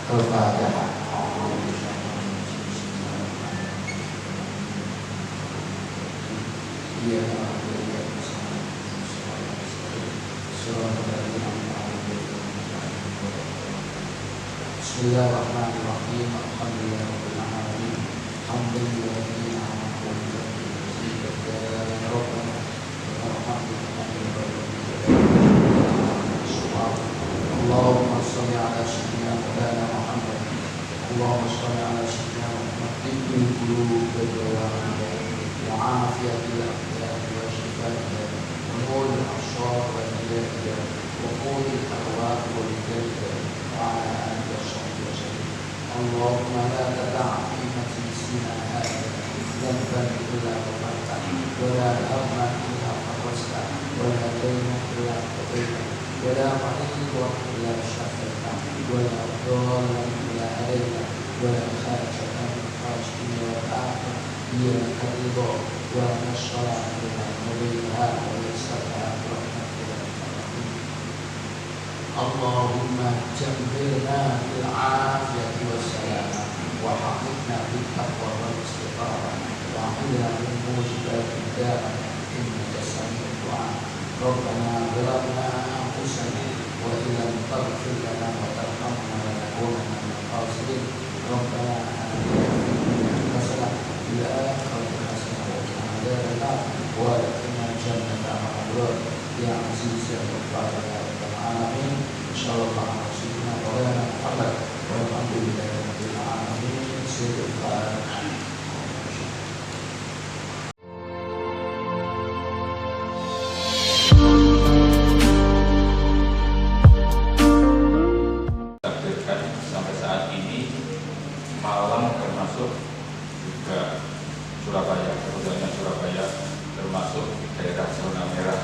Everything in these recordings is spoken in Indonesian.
Al-Fatihah. Bismillahirrahmanirrahim. Alhamdulillahirabbil alamin. Hamdan lillahi wa rabbana Allahumma shalli ala sayyidina Muhammad. Allahumma shalli ala sayyidina Muhammad. Tibbul qulub wa afiyatil abdan wa shifaa'ha wa nuril absar wa hidayah wa qulil arwah wa hidayah wa ala alihi wa sahbihi wa sallam. Allahumma la tada'a fi majlisina hadha dhanban illa ghafartahu wa la hamman illa farajtahu wa la daynan illa qadaytahu wa la maridan illa shafaytahu wa la dhallan illa hadaytahu wa la hajatan min hawaijihi wa ta'ala إياك الرضا ونشرع بها وبها ويسرها برحمتك. اللهم جبرنا بالعافية والسلامة وحققنا بالتقوى والاستقامة وأعذنا من موجبات الدار إنك سميع الدعاء. ربنا ظلمنا أنفسنا وإن لم تغفر لنا وترحمنا لنكونن من الخاسرين. ربنا آتنا في الدنيا حسنة إلى آخرة حسنة وقنا عذاب النار وادخلنا الجنة مع الأبرار يا عزيز يا غفار يا رب العالمين. إن شاء الله على سيدنا مولانا محمد والحمد لله رب العالمين. سيد الفاتحة. Sampai saat ini Malang termasuk juga Surabaya, kemudian Surabaya termasuk daerah zona merah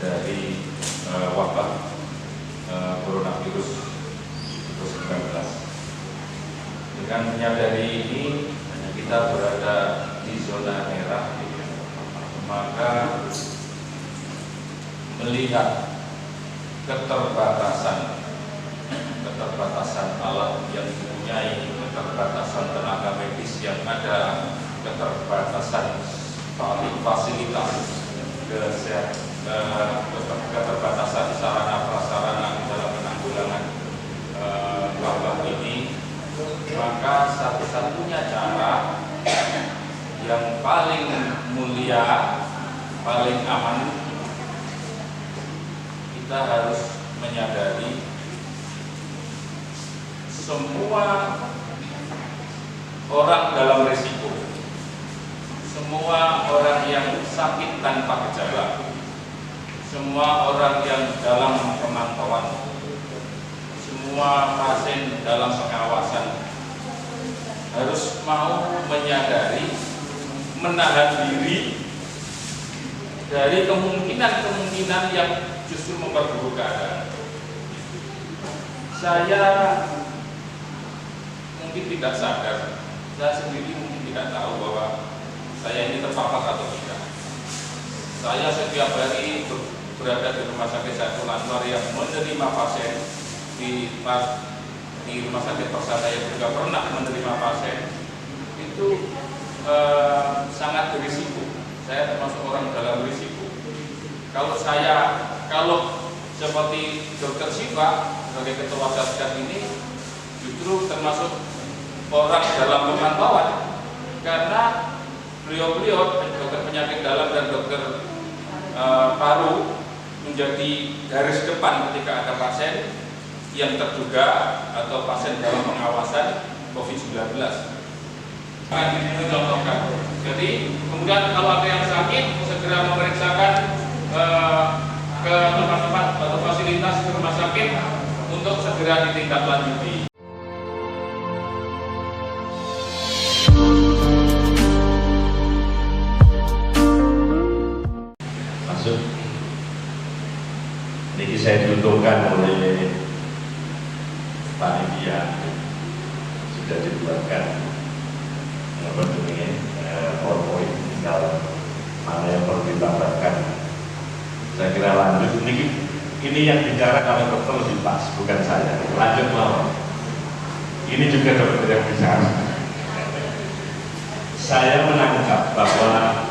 dari wabah coronavirus COVID-19. Dengan menyadari ini, kita berada di zona merah, maka melihat keterbatasan alat yang dipunyai, keterbatasan tenaga medis yang ada, keterbatasan fasilitas keterbatasan sarana prasarana dalam penanggulangan wabah ini, maka satu-satunya cara yang paling mulia, paling aman, kita harus menyadari semua orang dalam risiko, semua orang yang sakit tanpa gejala, semua orang yang dalam pemantauan, semua pasien dalam pengawasan harus mau menyadari, menahan diri dari kemungkinan-kemungkinan yang justru memperburuk keadaan. Saya mungkin tidak sadar, saya sendiri mungkin tidak tahu bahwa saya ini terpapar atau tidak. Saya setiap hari berada di rumah sakit Saiful Anwar yang menerima pasien di rumah sakit Persada yang juga pernah menerima pasien itu sangat berisiko. Saya termasuk orang dalam risiko. Kalau seperti Dokter Siva sebagai ketua Satgas ini justru termasuk orang dalam pemantauan, karena beliau dokter penyakit dalam dan dokter paru menjadi garis depan ketika ada pasien yang terduga atau pasien dalam pengawasan COVID-19. Akan dicontohkan. Jadi kemudian kalau ada yang sakit segera memeriksakan ke tempat-tempat atau fasilitas di rumah sakit untuk segera ditindaklanjuti. Masuk. Ini saya diuntungkan oleh panitia, sudah dibuatkan PowerPoint, tinggal mana yang perlu ditambahkan. Saya kira lanjut, ini yang bicara kalau dokter lebih pas, bukan saya. Lanjut mau. Ini juga dokter yang bisa. Saya menangkap bahwa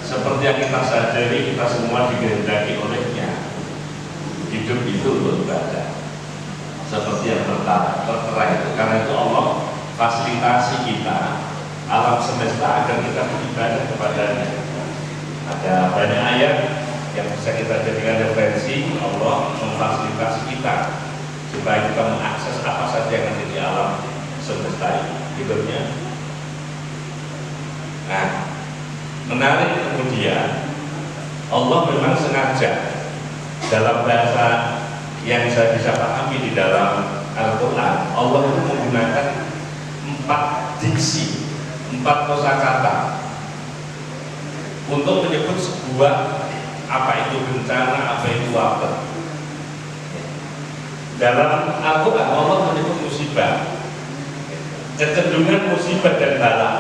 seperti yang kita sadari, kita semua dikehendaki olehnya. Hidup itu untuk ibadah. Seperti yang tertera itu. Karena itu Allah fasilitasi kita alam semesta agar kita beribadah kepadanya. Ada banyak ayat yang bisa kita jadikan referensi. Allah memfasilitasi kita supaya kita mengakses apa saja yang ada di alam semesta ini. Hidupnya. Nah, menarik kemudian Allah memang sengaja dalam bahasa yang saya bisa pahami di dalam Al-Quran, Allah itu menggunakan 4 diksi, 4 kosakata untuk menyebut sebuah apa itu bencana, apa itu wabah. Dalam Al-Quran Allah menyebut musibah. Kecenderungan musibah dan bala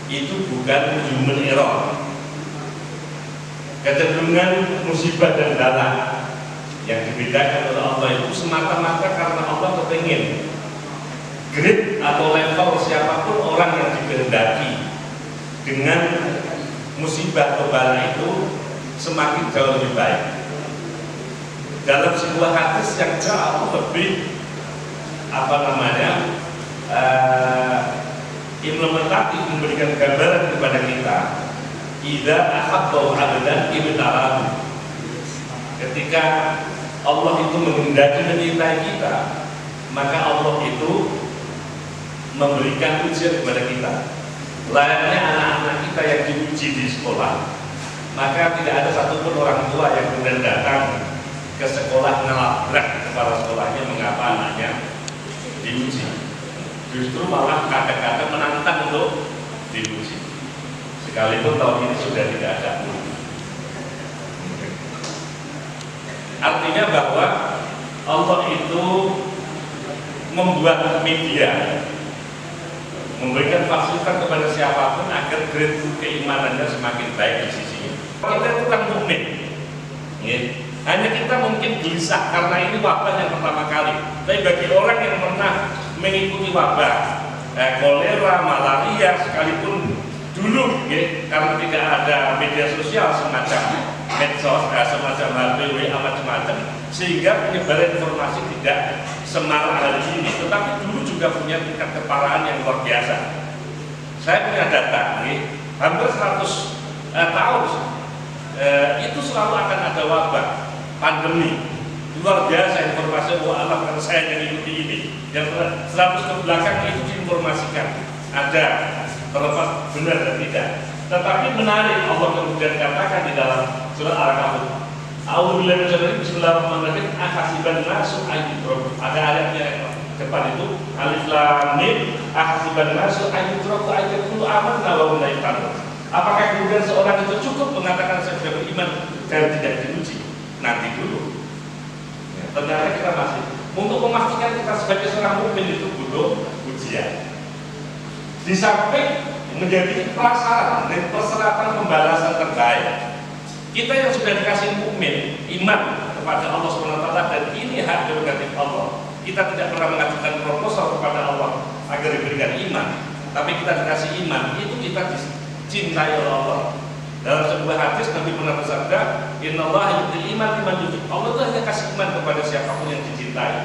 itu bukan human error. Kecenderungan musibah dan bala yang dibedakan oleh Allah itu semata-mata karena Allah kepingin grade atau level siapapun orang yang dikehendaki dengan musibah atau bala itu semakin jauh lebih baik. Dalam sebuah hadis yang jauh lebih implementatif, memberikan gambaran kepada kita, idza ahabba 'abdan ibtalahu. Ketika Allah itu menghendaki mencintai kita, maka Allah itu memberikan ujian kepada kita. Layaknya anak-anak kita yang diuji di sekolah, maka tidak ada satupun orang tua yang kemudian datang ke sekolah ngelabrak kepala sekolahnya mengapa anaknya diuji. Justru malah kadang-kadang menantang untuk diuji. Sekalipun tahun ini sudah tidak ada. Artinya bahwa Allah itu membuat media, memberikan fasilitas kepada siapapun agar grade keimanannya semakin baik di sisinya. Kita itu kan mukmin, hanya kita mungkin gelisah karena ini wabah yang pertama kali. Tapi bagi orang yang pernah mengikuti wabah kolera, malaria, sekalipun dulu, karena tidak ada media sosial semacam medsos, semacam HP, WA, macam-macam, sehingga penyebaran informasi tidak semarak hari ini. Tetapi dulu juga punya tingkat keparahan yang luar biasa. Saya punya data, hampir 100 tahun itu selalu akan ada wabah, pandemi. Luar biasa informasi Allah karena saya yang ikuti ini. Yang 100 ke belakang itu diinformasikan, ada terlepas benar dan tidak. Tetapi menarik, Allah kemudian katakan di dalam surat Al-Kahf, A'udzubillahi minasyaitonir rajim, bismillahirrahmanirrahim, ahasiban nasu ayyutraku. Ada ayatnya depan itu, alif lam mim, ahasiban nasu ayyutraku ayyaqulu amanna wa hum la yuftanun. Apakah kemudian seorang itu cukup mengatakan saya sudah beriman dan tidak diuji? Nanti dulu. Ternyata kita masih untuk memastikan kita sebagai seorang mukmin itu butuh ujian. Di samping menjadi prasarat dan persyaratan pembalasan terbaik, kita yang sudah dikasih mukmin, iman kepada Allah SWT, dan ini hak prerogatif Allah. Kita tidak pernah mengajukan proposal kepada Allah agar diberikan iman, tapi kita dikasih iman, itu kita dicintai oleh Allah. Dalam sebuah hadis Nabi pernah bersabda, Innallaha yu'til iman liman yuhib. Allah itu hanya kasih iman kepada siapapun yang dicintai.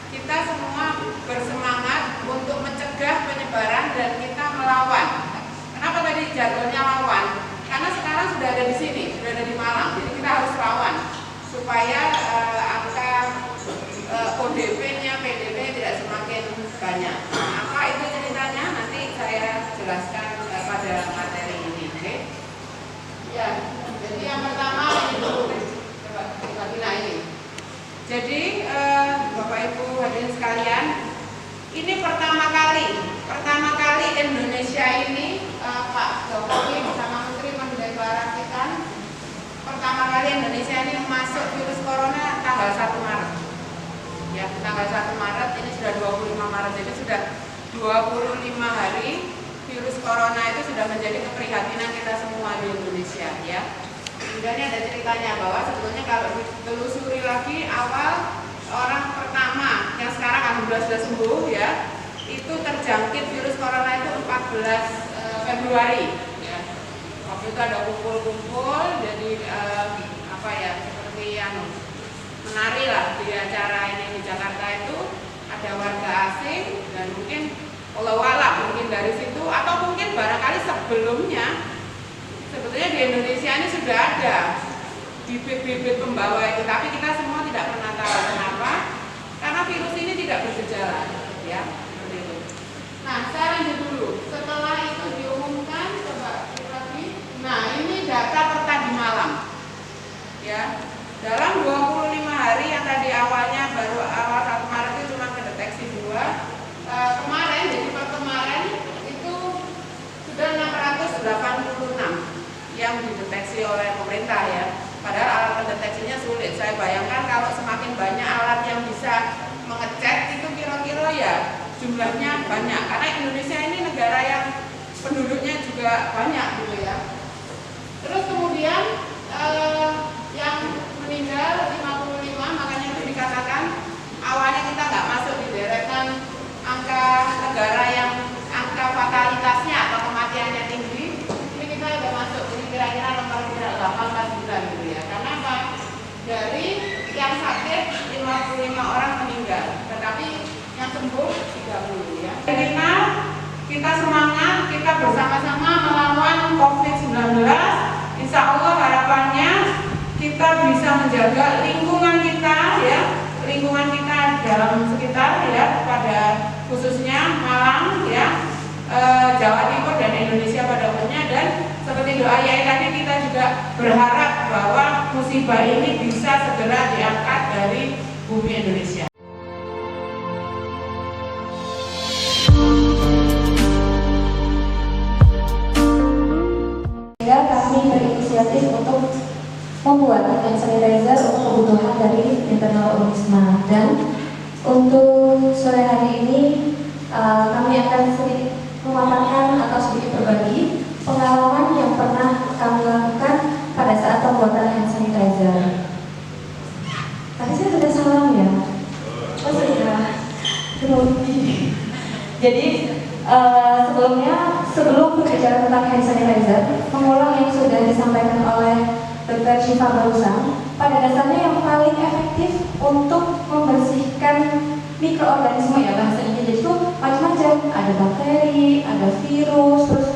Kita semua bersemangat untuk mencegah penyebaran dan kita melawan. Kenapa tadi jargonnya lawan? Karena sekarang sudah ada di sini, sudah ada di Malang. Jadi kita harus lawan supaya angka ODP-nya, PDP tidak semakin banyak. Nah, apa itu ceritanya? Nanti saya jelaskan pada materi ini. Okay? Ya, jadi yang pertama ini dulu. Coba kita ini. Jadi Bapak Ibu hadirin sekalian, ini pertama kali Indonesia ini Pak Jokowi bersama Menteri mendeklarasikan pertama kali Indonesia ini masuk virus corona tanggal 1 Maret. Ya, tanggal 1 Maret ini sudah 25 Maret, jadi sudah 25 hari virus corona itu sudah menjadi keprihatinan kita semua di Indonesia, ya. Kemudian ada ceritanya bahwa sebetulnya kalau ditelusuri lagi awal orang pertama yang sekarang alhamdulillah sudah sembuh ya, itu terjangkit virus corona itu 14 Februari ya. Waktu itu ada kumpul-kumpul, jadi seperti menari lah di acara ini di Jakarta itu ada warga asing dan mungkin mungkin dari situ atau mungkin barangkali sebelumnya sebetulnya di Indonesia ini sudah ada bibit-bibit pembawa itu, tapi kita semua tidak pernah tahu kenapa, karena virus ini tidak bergejala ya, seperti itu. Nah, saya lanjut dulu. Setelah itu diumumkan, coba lagi. Nah, ini data per tadi malam ya. Dalam 25 hari yang tadi awalnya baru awal 1 Maret itu cuma kedeteksi 2, kemarin, jadi per kemarin itu sudah 686 yang dideteksi oleh pemerintah ya. Padahal alat pendeteksinya sulit. Saya bayangkan kalau semakin banyak alat yang bisa mengecek itu kira-kira ya jumlahnya banyak. Karena Indonesia ini negara yang penduduknya juga banyak gitu ya. Terus kemudian yang meninggal 55, makanya itu dikatakan awalnya kita nggak masuk di deretan angka negara yang angka fatalitasnya atau kematiannya tinggi. Ini kita udah masuk, jadi kira-kira nomor 8 gitu ya. Karena apa? Dari yang sakit 55 orang meninggal, tetapi yang sembuh 30 ya. Kita semangat, kita bersama-sama melawan COVID-19. Insya Allah harapannya kita bisa menjaga lingkungan kita ya, lingkungan kita dalam sekitar ya, pada khususnya Malang ya, Jawa Timur dan Indonesia pada umumnya. Dan seperti doa Yai tadi, kita juga berharap bahwa musibah ini bisa segera diangkat dari bumi Indonesia. Sehingga kami berinisiatif untuk membuat hand sanitizer untuk kebutuhan dari internal Unisma. Dan untuk sore hari ini kami akan sedikit memaparkan atau sedikit berbagi pengalaman yang pernah kami lakukan pada saat pembuatan hand sanitizer. Tadi saya sudah salam ya? Oh sudah. Jadi sebelum berbicara tentang hand sanitizer, mengulang yang sudah disampaikan oleh Dr. Syifa barusan, pada dasarnya yang paling efektif untuk membersihkan mikroorganisme ya bahasanya, jadi itu macam-macam, ada bakteri, ada virus, terus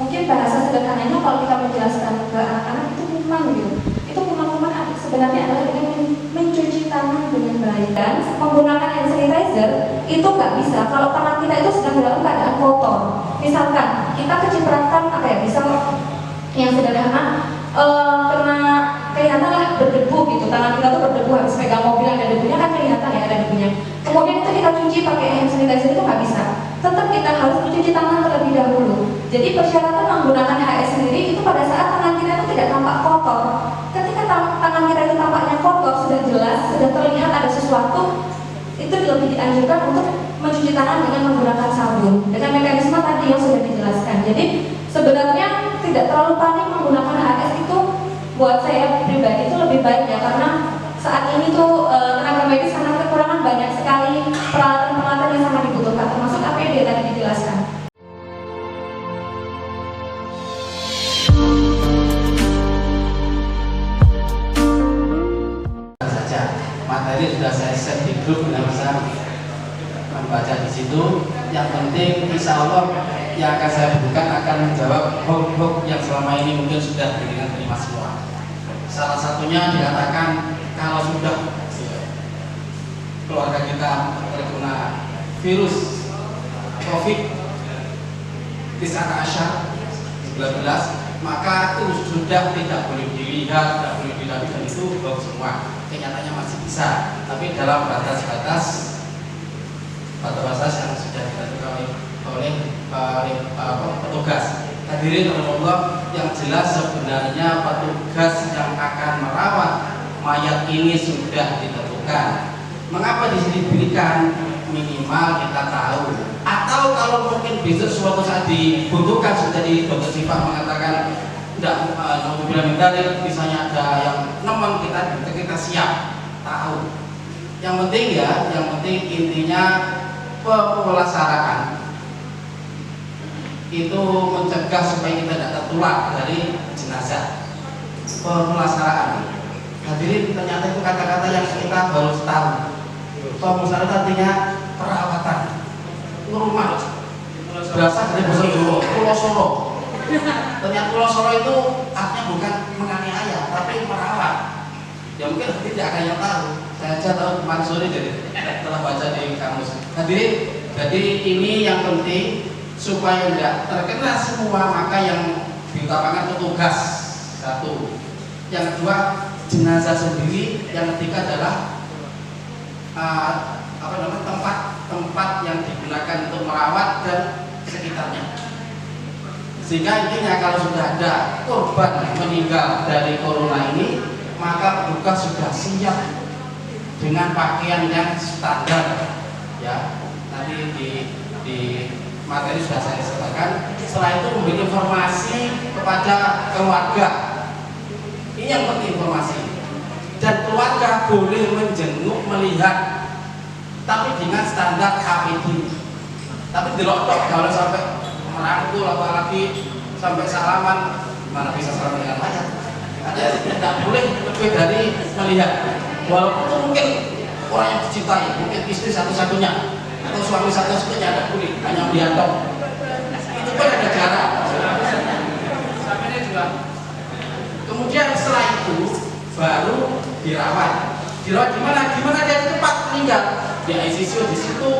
mungkin bahasa sederhananya kalau kita menjelaskan ke anak-anak itu kuman gitu. Itu kuman-kuman sebenarnya adalah dengan mencuci tangan dengan baik. Dan menggunakan hand sanitizer itu nggak bisa kalau tangan kita itu sedang dalam keadaan kotor. Misalkan kita kecipratan bisa yang sederhana kena kelihatan lah berdebu gitu, tangan kita tuh berdebu, habis pegang mobil ada debunya kan kelihatan ya ada debunya. Kemudian itu kita cuci pakai hand sanitizer itu nggak bisa. Tetap kita harus mencuci tangan terlebih dahulu. Jadi persyaratan menggunakan HS sendiri itu pada saat tangan kita itu tidak tampak kotor. Ketika tangan kita itu tampaknya kotor, sudah jelas, sudah terlihat ada sesuatu, itu lebih dianjurkan untuk mencuci tangan dengan menggunakan sabun dengan mekanisme tadi yang sudah dijelaskan. Jadi sebenarnya tidak terlalu panik menggunakan HS itu, buat saya pribadi itu lebih baik ya, karena saat ini tuh tenaga medis sangat kekurangan banyak sekali peralatan-peralatan yang sangat dibutuhkan, termasuk APD tadi dijelaskan. Saja materi sudah saya share di grup, tidak usah membaca di situ. Yang penting insya Allah yang akan saya bukan akan menjawab hoax yang selama ini mungkin sudah terima semua. Salah satunya dikatakan kalau sudah keluarga kita terkena virus COVID 19, maka itu sudah tidak boleh dilihat, tidak boleh dilalui, dan itu hoax semua. Kenyataannya masih bisa, tapi dalam batas-batas yang sudah ditentukan oleh petugas. Hadirin Allah, yang jelas sebenarnya petugas yang akan merawat mayat ini sudah ditentukan. Mengapa di sini diberikan minimal kita tahu? Atau kalau mungkin besok suatu saat dibutuhkan, sudah di Dr. Syifa mengatakan tidak bilang dari misalnya ada yang nemen kita siap tahu. Yang penting intinya pemulasaraan itu mencegah supaya kita tidak tertular dari jenazah. Pemulasaraan, hadirin, ternyata itu kata-kata yang kita baru tahu. Pemulasaraan artinya perawatan rumah, berasal dari bahasa Jawa, Pulau Solo. Ternyata Pulau Solo itu artinya bukan menganiaya, tapi merawat. Ya mungkin tidak ada yang tahu. Saya aja tahu kemarin sore jadi telah baca di kamus. Hadirin, jadi ini yang penting supaya tidak terkena semua, maka yang diutamakan petugas satu. Yang kedua jenazah sendiri, yang ketiga adalah tempat yang digunakan untuk merawat dan sekitarnya. Sehingga intinya kalau sudah ada korban meninggal dari corona ini, maka petugas sudah siap dengan pakaian yang standar. Ya, nanti di materi sudah saya sampaikan. Setelah itu memberi informasi kepada keluarga. Ini yang penting, informasi. Dan keluarga boleh menjenguk, melihat, tapi dengan standar APD. Tapi dilotok kalau sampai merangkul, apalagi sampai salaman, mana bisa salaman dengan mayat. Ada tidak boleh lebih dari melihat. Walaupun itu mungkin orang yang dicintai, mungkin istri satu-satunya atau suami satu-satunya, ada boleh hanya melihat dong. Itu pun ada jarak. Sampai juga. Kemudian setelah itu baru dirawat. Dirawat di mana? Di mana dia tempat meninggal? Di ICU di situ,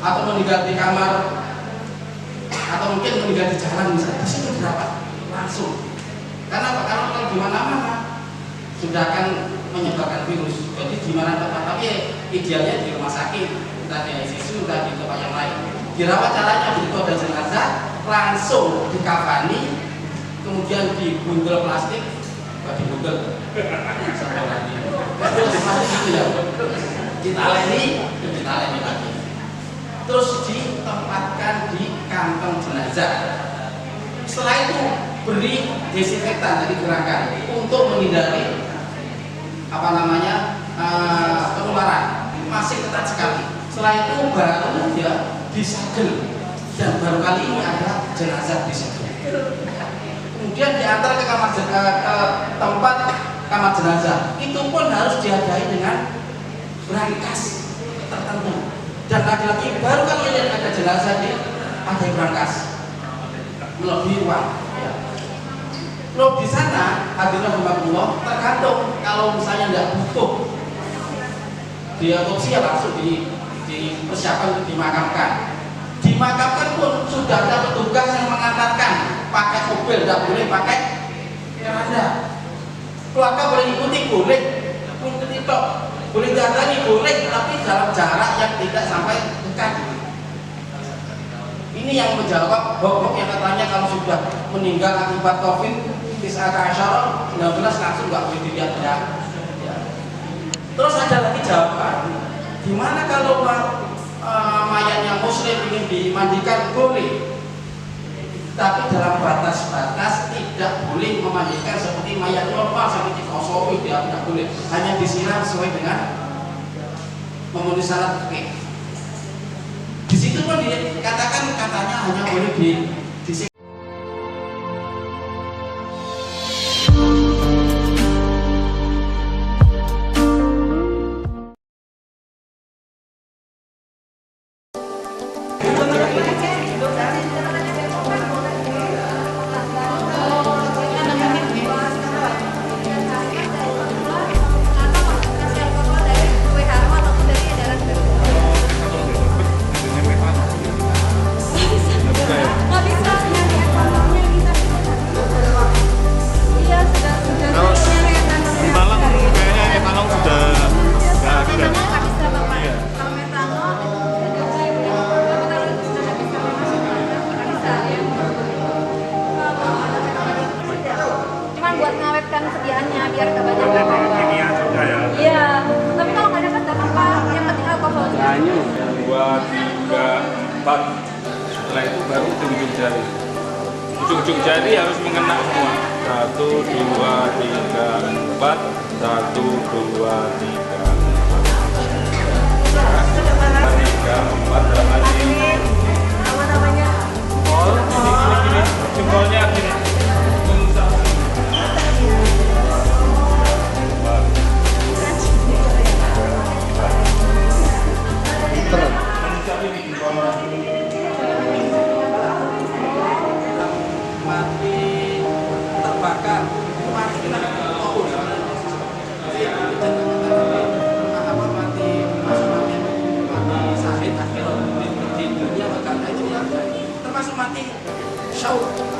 atau meninggal di kamar, atau mungkin meninggal di jalan misalnya, di situ dirawat langsung. Karena apa? Karena kalau di mana-mana sudah akan menyebarkan virus. Jadi di mana tempat, tapi idealnya di rumah sakit, entah di ICU, entah di tempat yang lain. Dirawat caranya begitu ada jenazah langsung dikafani, kemudian dibungkel plastik, dibungkel sampai lagi. Plastik itu ya. Kita leni lagi. Terus ditempatkan di kantong jenazah. Setelah itu beri desinfektan, jadi gerakan untuk menghindari penularan. Masih ketat sekali. Setelah itu baru dia disegel, dan baru kali ini ada jenazah disegel. Kemudian diantar ke tempat kamar jenazah. Itu pun harus dihadiri dengan berangkas tertentu. Dan lagi-lagi baru kali ini ada jenazah ada berangkas melebihi ruang. Loh, di sana hadirin rahimakumullah, tergantung kalau misalnya tidak butuh diotopsi, ya langsung dipersiapkan untuk dimakamkan. Dimakamkan pun sudah ada petugas yang mengantarkan pakai mobil, tidak boleh pakai keranda. Keluarga boleh ikuti, boleh ikuti tok, boleh datangi, boleh, tapi dalam jarak yang tidak sampai dekat. Ini yang menjawab hoax yang katanya kalau sudah meninggal akibat COVID-19 langsung nggak boleh dilihat ya. Terus ada lagi jawaban, gimana kalau mayatnya muslim ingin dimandikan? Boleh, tapi dalam batas-batas, tidak boleh memandikan seperti mayat normal seperti kosowi, tidak boleh, hanya disiram sesuai dengan memenuhi syarat fikih. Di situ pun dikatakan katanya hanya boleh disiram. Setelah itu baru ujung-ujung jari. Ujung-ujung jari harus mengena semua. 1, 2, 3, 4. 1, 2, 3, 4. Dalam hati. Apa namanya? Gini. Jempolnya gini. Mati terbakar, mati kita tahu mati syahid akhir di dunia bakal hancur, termasuk mati syauq.